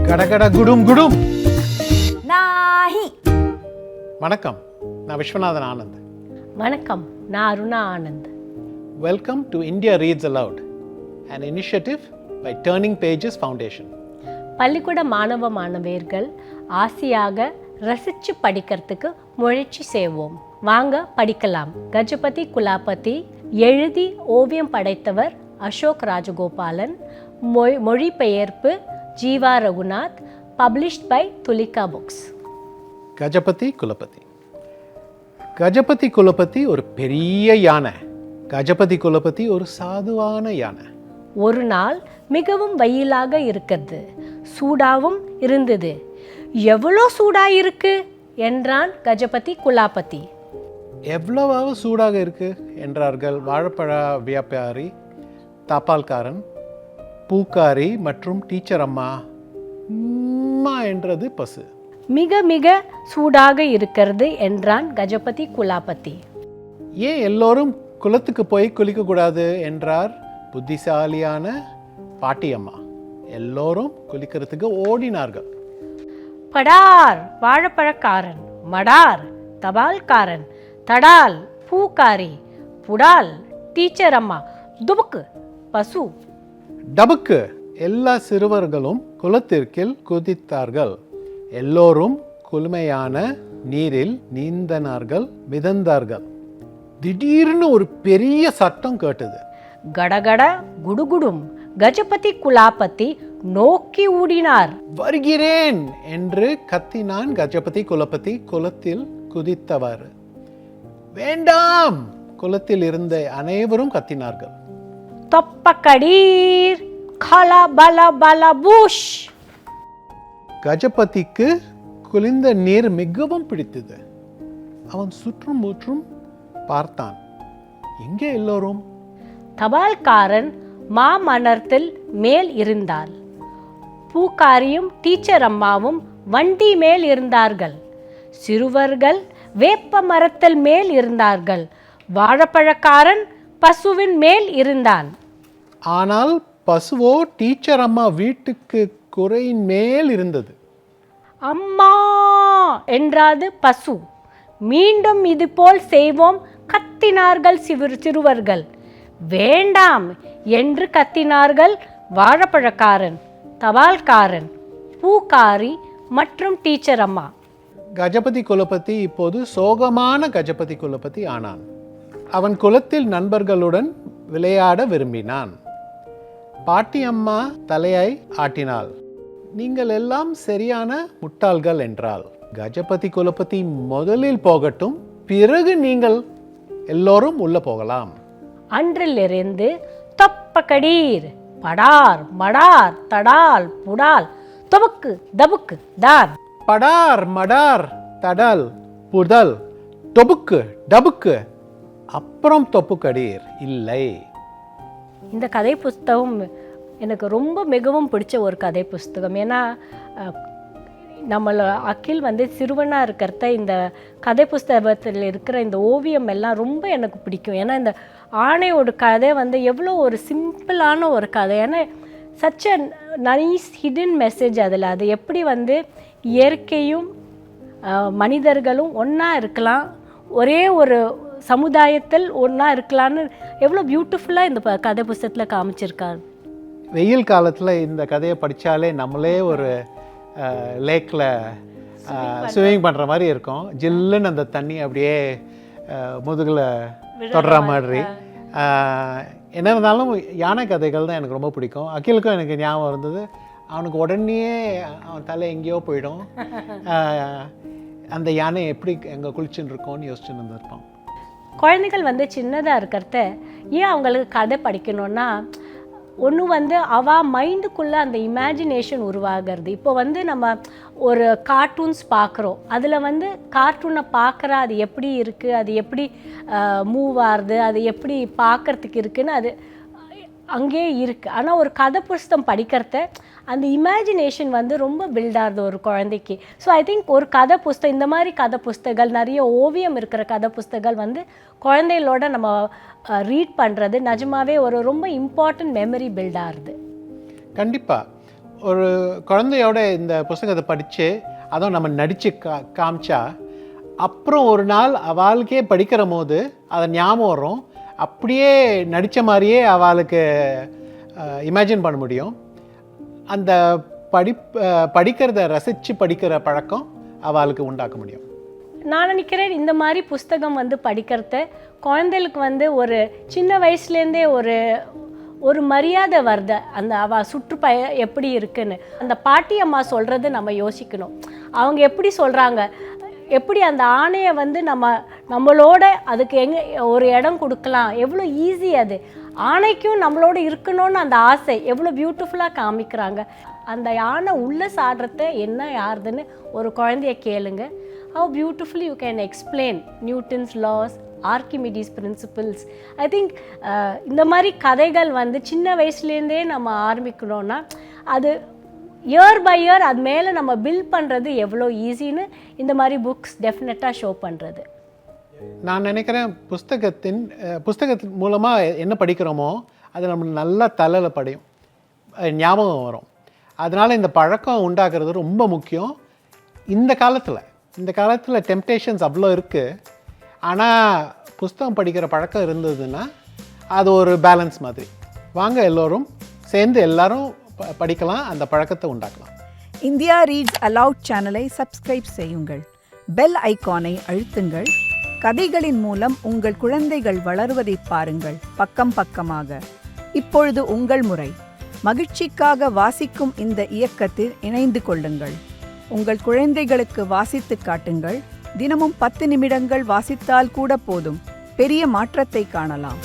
கடகட குடும் குடும். நாஹி. வணக்கம், நான் விஸ்வநாதன் ஆனந்த். வணக்கம், நான் Aruna Anand. Welcome to India reads allowed, an initiative by Turning Pages Foundation. பள்ளிக்கூட மாணவ மாணவியர்கள் ஆசையாக ரசித்து படிக்கிறதுக்கு முயற்சி செய்வோம். வாங்க படிக்கலாம். கஜபதி குலாபதி எழுதி ஓவியம் படைத்தவர் அசோக் ராஜகோபாலன். மொழிபெயர்ப்பு Jeeva Raghunath. Published by Tulika Books. Gajapati Kulapati. Gajapati Kulapati ஒரு பெரிய யானை. கஜபதி குலபதி ஒரு சாதுவான யானை. ஒரு நாள் மிகவும் வெயிலாக இருக்கிறது, சூடாவும் இருந்தது. எவ்வளோ சூடா இருக்கு என்றான் கஜபதி குலாபதி. எவ்வளவாவது சூடாக இருக்கு என்றார்கள் வாழைப்பழ வியாபாரி, தபால்காரன், பூக்காரி மற்றும் டீச்சர் அம்மா. அம்மா என்றது பசு. மிக மிக சூடாக இருக்கிறது என்றான் கஜபதி குலாபதி. ஏன் எல்லோரும் குளத்துக்கு போய் குளிக்கக்கூடாது என்றார் புத்திசாலியான பாட்டியம்மா. எல்லோரும் குளிக்கிறதுக்கு ஓடினார்கள். படார் வாழைப்பழக்காரன், மடார் தபால்காரன், தடால் பூக்காரி, புடால் டீச்சர் அம்மா, துபுக்கு பசு. டபுக்கு எல்லா சிறுவர்களும் குளத்திற்கு குதித்தார்கள். எல்லோரும் குளுமையான நீரில் நீந்தனார்கள், மிதந்தார்கள். திடீர்னு ஒரு பெரிய சத்தம் கேட்டது. கடகட குடுகுடும். கஜபதி குலாபதி நோக்கி ஓடினார். வருகிறேன் என்று கத்தினான் கஜபதி குலபதி குளத்தில் குதித்தவர். வேண்டாம், குளத்தில் இருந்த அனைவரும் கத்தினார்கள். தொப்பக்கடீர் கல பல பல பூஷ். கஜபதிக்கு குளிர்ந்த நீர் மிகவும் பிடித்தது. அவன் சுற்றும் முற்றும் பார்த்தான். எங்கே எல்லோரும்? தபால்காரன் மாமரத்தில் மேல் இருந்தார். பூக்காரியும் டீச்சர் அம்மாவும் வண்டி மேல் இருந்தார்கள். சிறுவர்கள் வேப்ப மரத்தில் மேல் இருந்தார்கள். வாழைப்பழக்காரன் பசுவின் மேல் இருந்தான். ஆனால் பசுவோ டீச்சர் அம்மா வீட்டுக்கு குறையின் மேல் இருந்தது. அம்மா என்றாது பசு. மீண்டும் இதுபோல் செய்வோம் கத்தினார்கள் சிறுவர்கள். வேண்டாம் என்று கத்தினார்கள் வாழைப்பழக்காரன், தபால்காரன், பூக்காரி மற்றும் டீச்சர் அம்மா. கஜபதி குலபதி இப்போது சோகமான கஜபதி குலபதி ஆனான். அவன் குளத்தில் நண்பர்களுடன் விளையாட விரும்பினான். பாட்டி அம்மா தலையை ஆட்டினாள். நீங்கள் எல்லாம் சரியான முட்டாள்கள் என்றாள். கஜபதி குலபதி முதலில் போகட்டும், பிறகு நீங்கள் எல்லோரும் உள்ள போகலாம். அன்றிலிருந்து தொப்பக்கடீர் படார் மடார் தடால் புடால் தொபுக்கு தபுக்கு தான். படார் மடார் தடல் புதல் தொபுக்கு டபுக்கு, அப்புறம் தொப்புக்கடீர் இல்லை. இந்த கதை புஸ்தகம் எனக்கு ரொம்ப மிகவும் பிடிச்ச ஒரு கதை புஸ்தகம். ஏன்னா நம்மள அகில் சிறுவனாக இருக்கிறத இந்த கதை புஸ்தகத்தில் இருக்கிற இந்த ஓவியம் எல்லாம் ரொம்ப எனக்கு பிடிக்கும். ஏன்னா இந்த ஆணையோட கதை எவ்வளோ ஒரு சிம்பிளான ஒரு கதை. ஏன்னா such a nice hidden message அதில். அது எப்படி இயற்கையும் மனிதர்களும் ஒன்றா இருக்கலாம், ஒரே ஒரு சமுதாயத்தில் ஒன்றா இருக்கலான்னு எவ்வளோ பியூட்டிஃபுல்லாக இந்த கதை புஸ்தகத்தில் காமிச்சிருக்காரு. வெயில் காலத்தில் இந்த கதையை படித்தாலே நம்மளே ஒரு லேக்கில் ஸ்விம்மிங் பண்ணுற மாதிரி இருக்கும். ஜில்லுன்னு அந்த தண்ணி அப்படியே முதுகில் தொடுற மாதிரி. என்ன இருந்தாலும் யானை கதைகள் தான் எனக்கு ரொம்ப பிடிக்கும். அகிலுக்கும் எனக்கு ஞாபகம் இருந்தது. அவனுக்கு உடனே அவன் தலை எங்கேயோ போயிடும். அந்த யானை எப்படி எங்கே குளிச்சுன்னு இருக்கோன்னு யோசிச்சுன்னு இருந்திருப்பான். குழந்தைகள் சின்னதாக இருக்கிறத ஏன் அவங்களுக்கு கதை படிக்கணும்னா, ஒன்று அவள் மைண்டுக்குள்ளே அந்த இமேஜினேஷன் உருவாகிறது. இப்போ நம்ம ஒரு கார்ட்டூன்ஸ் பார்க்குறோம். அதில் கார்ட்டூனை பார்க்குற அது எப்படி இருக்குது, அது எப்படி மூவ் ஆகுது, அது எப்படி பார்க்குறதுக்கு இருக்குதுன்னு அது அங்கேயே இருக்குது. ஆனால் ஒரு கதை புஸ்தகம் படிக்கிறத அந்த இமேஜினேஷன் ரொம்ப பில்ட் ஆகுது ஒரு குழந்தைக்கு. ஸோ ஐ திங்க் ஒரு கதை புஸ்தகம், இந்த மாதிரி கதை புஸ்தகங்கள், நிறைய ஓவியம் இருக்கிற கதை புஸ்தகங்கள் குழந்தைகளோட நம்ம ரீட் பண்ணுறது நிஜமாவே ஒரு ரொம்ப இம்பார்ட்டன்ட் மெமரி பில்ட் ஆகுது. கண்டிப்பாக ஒரு குழந்தையோட இந்த புஸ்தகத்தை படித்து அதுவும் நம்ம நடித்து காமிச்சா அப்புறம் ஒரு நாள் அவளுக்கே படிக்கிற போது அதை ஞாபகம் வரும், அப்படியே நடித்த மாதிரியே அவளுக்கு இமேஜின் பண்ண முடியும். அந்த படிக்கிறத ரசித்து படிக்கிற பழக்கம் அவளுக்கு உண்டாக்க முடியும். நான் நினைக்கிறேன் இந்த மாதிரி புஸ்தகம் வந்து படிக்கிறத குழந்தைகளுக்கு வந்து ஒரு சின்ன வயசுலேருந்தே ஒரு மரியாதை வருது. அந்த சுற்றுப்பய எப்படி இருக்குன்னு அந்த பாட்டி அம்மா சொல்கிறது நம்ம யோசிக்கணும். அவங்க எப்படி சொல்கிறாங்க, எப்படி அந்த ஆணையை வந்து நம்மளோட அதுக்கு எங்கே ஒரு இடம் கொடுக்கலாம், எவ்வளோ ஈஸி அது. ஆணைக்கும் நம்மளோட இருக்கணும்னு அந்த ஆசை எவ்வளோ பியூட்டிஃபுல்லாக காமிக்கிறாங்க. அந்த யானை உள்ளே சாடுறத என்ன யாருதுன்னு ஒரு குழந்தைய கேளுங்க. How beautifully you can explain Newton's laws, Archimedes principles. I think இந்த மாதிரி கதைகள் வந்து சின்ன வயசுலேருந்தே நம்ம ஆரம்பிக்கணும்னா அது இயர் பை இயர் அது மேலே நம்ம பில்ட் பண்ணுறது எவ்வளோ ஈஸின்னு இந்த மாதிரி புக்ஸ் டெஃபினட்டாக ஷோ பண்ணுறது. நான் நினைக்கிறேன் புஸ்தகத்தின் மூலமாக என்ன படிக்கிறோமோ அது நம்ம நல்லா தலையில் படியும், ஞாபகம் வரும். அதனால் இந்த பழக்கம் உண்டாக்குறது ரொம்ப முக்கியம். இந்த காலத்தில் டெம்ப்டேஷன்ஸ் அவ்வளோ இருக்குது. ஆனால் புஸ்தகம் படிக்கிற பழக்கம் இருந்ததுன்னா அது ஒரு பேலன்ஸ் மாதிரி. வாங்க எல்லோரும் சேர்ந்து எல்லாரும் படிக்கலாம், அந்த பழக்கத்தை உண்டாக்கலாம். இந்தியா ரீட்ஸ் அலவுட் சேனலை சப்ஸ்கிரைப் செய்யுங்கள், பெல் ஐகானை அழுத்துங்கள். கதைகளின் மூலம் உங்கள் குழந்தைகள் வளருவதை பாருங்கள். பக்கம் பக்கமாக. இப்பொழுது உங்கள் முறை. மகிழ்ச்சிக்காக வாசிக்கும் இந்த இயக்கத்தில் இணைந்து கொள்ளுங்கள். உங்கள் குழந்தைகளுக்கு வாசித்து காட்டுங்கள். தினமும் 10 நிமிடங்கள் வாசித்தால் கூட போதும், பெரிய மாற்றத்தை காணலாம்.